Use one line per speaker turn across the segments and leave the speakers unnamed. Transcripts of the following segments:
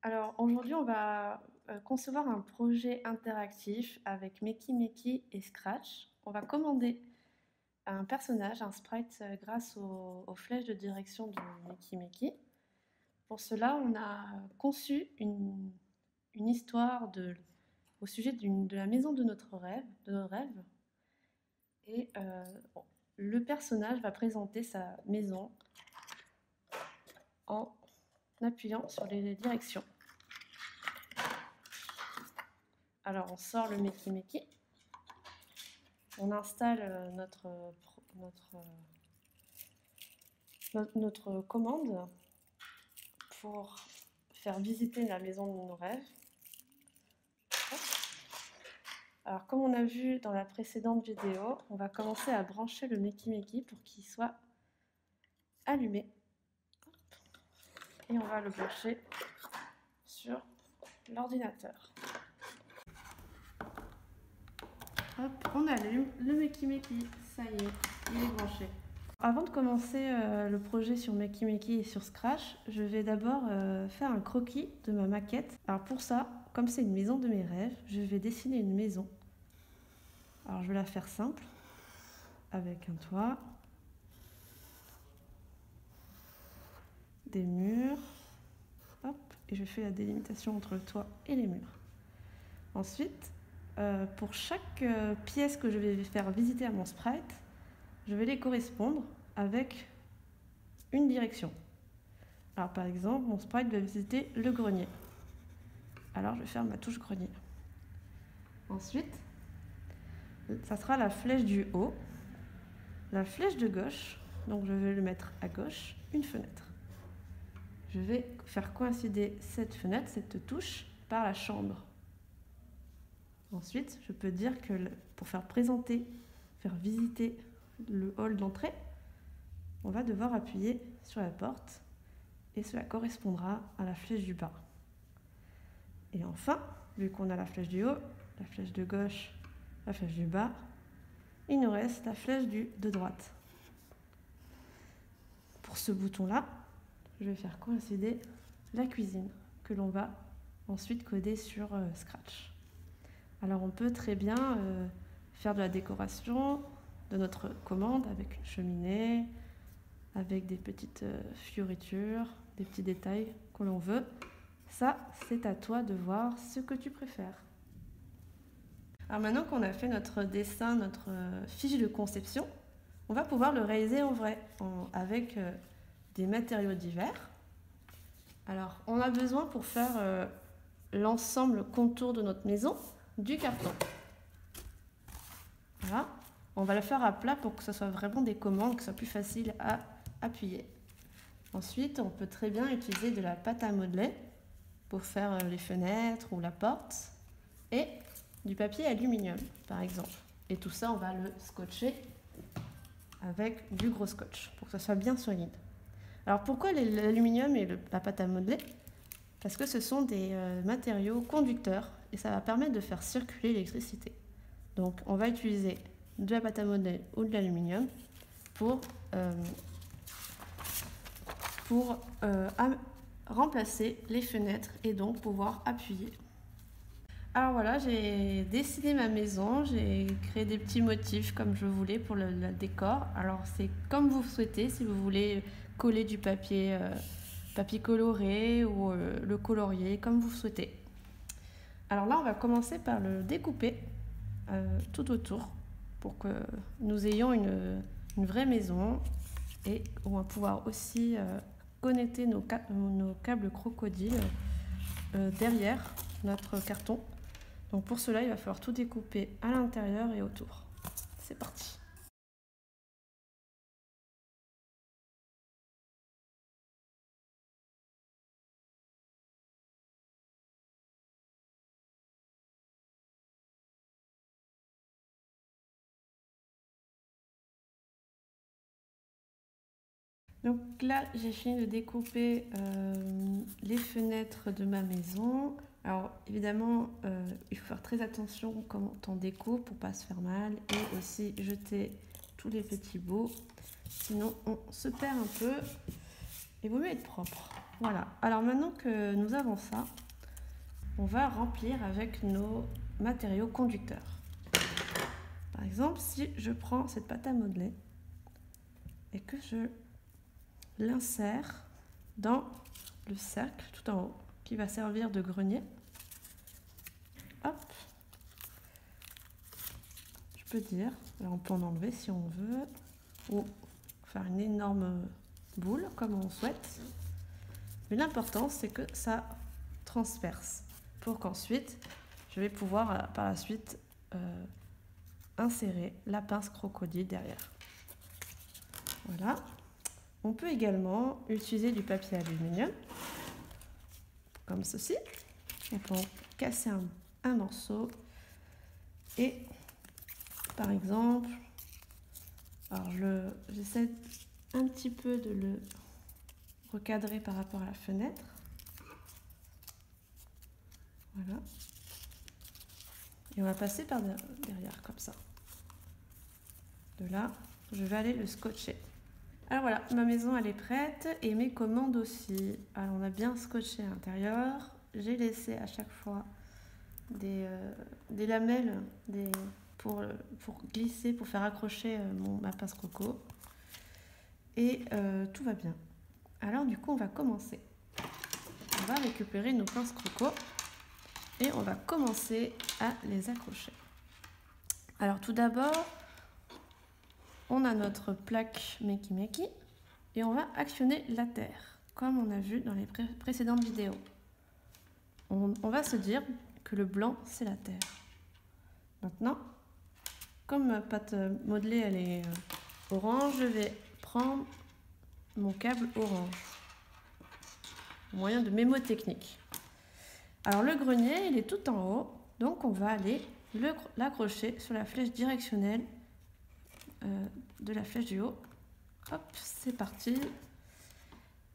Alors aujourd'hui, on va concevoir un projet interactif avec Meki Meki et Scratch. On va commander un personnage, un sprite, grâce aux flèches de direction de Meki Meki. Pour cela, on a conçu une histoire au sujet de la maison de notre rêve, de nos rêves. Et bon, le personnage va présenter sa maison en appuyant sur les directions. Alors on sort le Meki Meki. On installe notre commande pour faire visiter la maison de nos rêves. Alors comme on a vu dans la précédente vidéo, on va commencer à brancher le Meki Meki pour qu'il soit allumé. Et on va le brancher sur l'ordinateur. Hop, on allume le Meki Meki, ça y est, il est branché. Avant de commencer le projet sur Meki Meki et sur Scratch, je vais d'abord faire un croquis de ma maquette. Alors pour ça, comme c'est une maison de mes rêves, je vais dessiner une maison. Alors je vais la faire simple, avec un toit, des murs, hop, et je fais la délimitation entre le toit et les murs. Ensuite, pour chaque pièce que je vais faire visiter à mon sprite, je vais les correspondre avec une direction. Alors par exemple, mon sprite va visiter le grenier. Alors je vais faire ma touche grenier. Ensuite, ça sera la flèche du haut, la flèche de gauche, donc je vais le mettre à gauche, une fenêtre. Je vais faire coïncider cette fenêtre, cette touche, par la chambre. Ensuite, je peux dire que pour faire visiter le hall d'entrée, on va devoir appuyer sur la porte et cela correspondra à la flèche du bas. Et enfin, vu qu'on a la flèche du haut, la flèche de gauche, la flèche du bas, il nous reste la flèche de droite. Pour ce bouton-là, je vais faire coïncider la cuisine que l'on va ensuite coder sur Scratch. Alors on peut très bien faire de la décoration de notre commande avec une cheminée, avec des petites fioritures, des petits détails que l'on veut. Ça, c'est à toi de voir ce que tu préfères. Alors maintenant qu'on a fait notre dessin, notre fiche de conception, on va pouvoir le réaliser en vrai, avec des matériaux divers. Alors, on a besoin pour faire l'ensemble contour de notre maison, du carton. Voilà, on va le faire à plat pour que ce soit vraiment des commandes, que ce soit plus facile à appuyer. Ensuite, on peut très bien utiliser de la pâte à modeler pour faire les fenêtres ou la porte et du papier aluminium par exemple. Et tout ça, on va le scotcher avec du gros scotch pour que ce soit bien solide. Alors pourquoi l'aluminium et la pâte à modeler? Parce que ce sont des matériaux conducteurs et ça va permettre de faire circuler l'électricité. Donc on va utiliser de la pâte à modeler ou de l'aluminium pour remplacer les fenêtres et donc pouvoir appuyer. Alors voilà, j'ai dessiné ma maison, j'ai créé des petits motifs comme je voulais pour le décor. Alors c'est comme vous souhaitez, si vous voulez coller du papier coloré ou le colorier, comme vous souhaitez. Alors là, on va commencer par le découper tout autour pour que nous ayons une vraie maison et on va pouvoir aussi connecter nos câbles crocodiles derrière notre carton. Donc pour cela, il va falloir tout découper à l'intérieur et autour. C'est parti! Donc là, j'ai fini de découper les fenêtres de ma maison. Alors évidemment, il faut faire très attention quand on découpe pour ne pas se faire mal et aussi jeter tous les petits bouts. Sinon, on se perd un peu. Il vaut mieux être propre. Voilà, alors maintenant que nous avons ça, on va remplir avec nos matériaux conducteurs. Par exemple, si je prends cette pâte à modeler et que je l'insère dans le cercle tout en haut, qui va servir de grenier, hop, je peux dire, alors on peut en enlever si on veut, ou faire une énorme boule comme on souhaite, mais l'important c'est que ça transperce pour qu'ensuite je vais pouvoir par la suite insérer la pince crocodile derrière. Voilà. On peut également utiliser du papier aluminium comme ceci. On peut en casser un morceau et par exemple, alors j'essaie un petit peu de le recadrer par rapport à la fenêtre. Voilà. Et on va passer par derrière comme ça. De là, je vais aller le scotcher. Alors voilà, ma maison elle est prête et mes commandes aussi. Alors on a bien scotché à l'intérieur. J'ai laissé à chaque fois des lamelles pour glisser, pour faire accrocher ma pince croco. Et tout va bien. Alors du coup on va commencer. On va récupérer nos pinces croco et on va commencer à les accrocher. Alors tout d'abord, on a notre plaque Makey Makey et on va actionner la terre, comme on a vu dans les précédentes vidéos. On va se dire que le blanc, c'est la terre. Maintenant, comme ma pâte modelée, elle est orange, je vais prendre mon câble orange, au moyen de mémotechnique. Alors le grenier, il est tout en haut, donc on va aller l'accrocher sur la flèche directionnelle de la flèche du haut. Hop, c'est parti.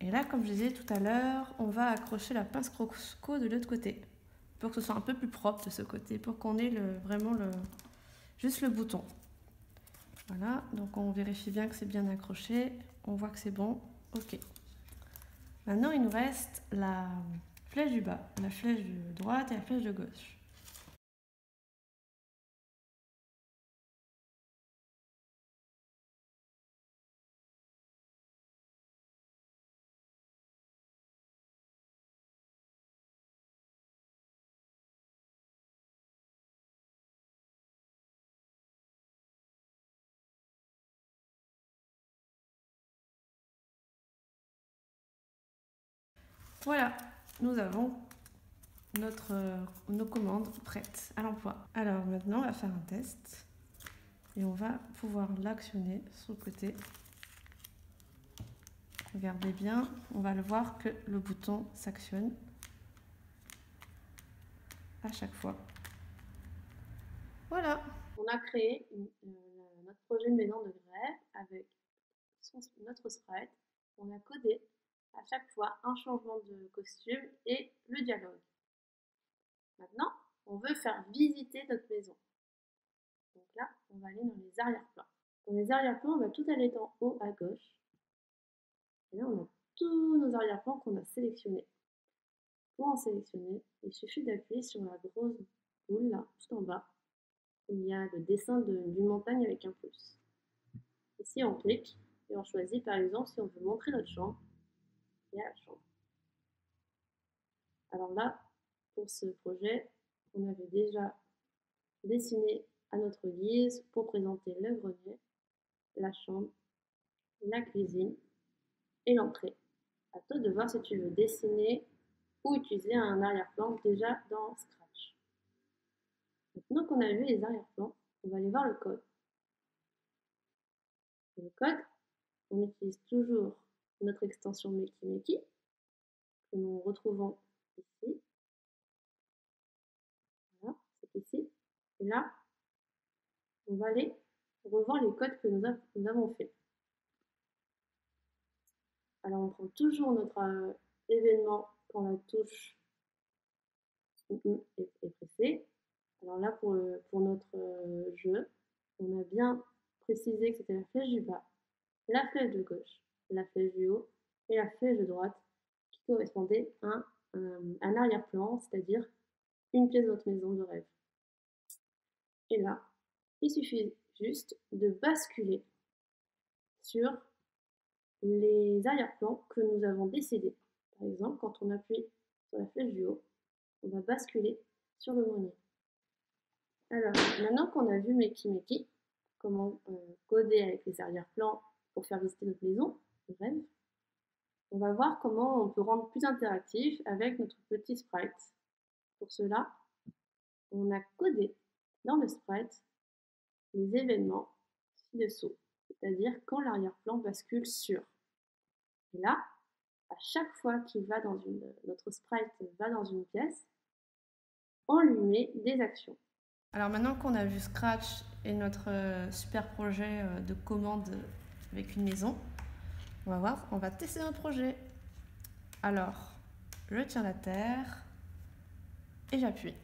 Et là, comme je disais tout à l'heure, on va accrocher la pince croco de l'autre côté pour que ce soit un peu plus propre de ce côté, pour qu'on ait vraiment juste le bouton. Voilà, donc on vérifie bien que c'est bien accroché. On voit que c'est bon. Ok. Maintenant, il nous reste la flèche du bas, la flèche de droite et la flèche de gauche. Voilà, nous avons nos commandes prêtes à l'emploi. Alors maintenant, on va faire un test et on va pouvoir l'actionner sur le côté. Regardez bien, on va le voir que le bouton s'actionne à chaque fois. Voilà, on a créé notre projet de maison de grève avec notre sprite. On a codé à chaque fois un changement de costume et le dialogue. Maintenant, on veut faire visiter notre maison. Donc là, on va aller dans les arrière-plans. Dans les arrière-plans, on va tout aller en haut à gauche. Et là, on a tous nos arrière-plans qu'on a sélectionnés. Pour en sélectionner, il suffit d'appuyer sur la grosse boule là, tout en bas, où il y a le dessin d'une montagne avec un plus. Ici, on clique et on choisit par exemple si on veut montrer notre chambre. Il y a la chambre. Alors là, pour ce projet, on avait déjà dessiné à notre guise pour présenter le grenier, la chambre, la cuisine et l'entrée. À toi de voir si tu veux dessiner ou utiliser un arrière-plan déjà dans Scratch. Maintenant qu'on a vu les arrière-plans, on va aller voir le code. Le code, on utilise toujours notre extension Makey Makey que nous retrouvons ici. Voilà, c'est ici. Et là, on va aller revoir les codes que nous avons fait. Alors on prend toujours notre événement quand la touche est pressée. Alors là, pour notre jeu, on a bien précisé que c'était la flèche du bas, la flèche de gauche, la flèche du haut et la flèche de droite qui correspondait à un arrière-plan, c'est-à-dire une pièce de votre maison de rêve. Et là, il suffit juste de basculer sur les arrière-plans que nous avons décédés. Par exemple, quand on appuie sur la flèche du haut, on va basculer sur le grenier. Alors, maintenant qu'on a vu Meki, comment coder avec les arrière-plans pour faire visiter notre maison, le rêve, on va voir comment on peut rendre plus interactif avec notre petit sprite. Pour cela, on a codé dans le sprite les événements ci-dessous, c'est-à-dire quand l'arrière-plan bascule sur. Et là, à chaque fois qu'il va dans notre sprite va dans une pièce, on lui met des actions. Alors maintenant qu'on a vu Scratch et notre super projet de commande avec une maison, on va voir, on va tester un projet. Alors, je tiens la terre et j'appuie.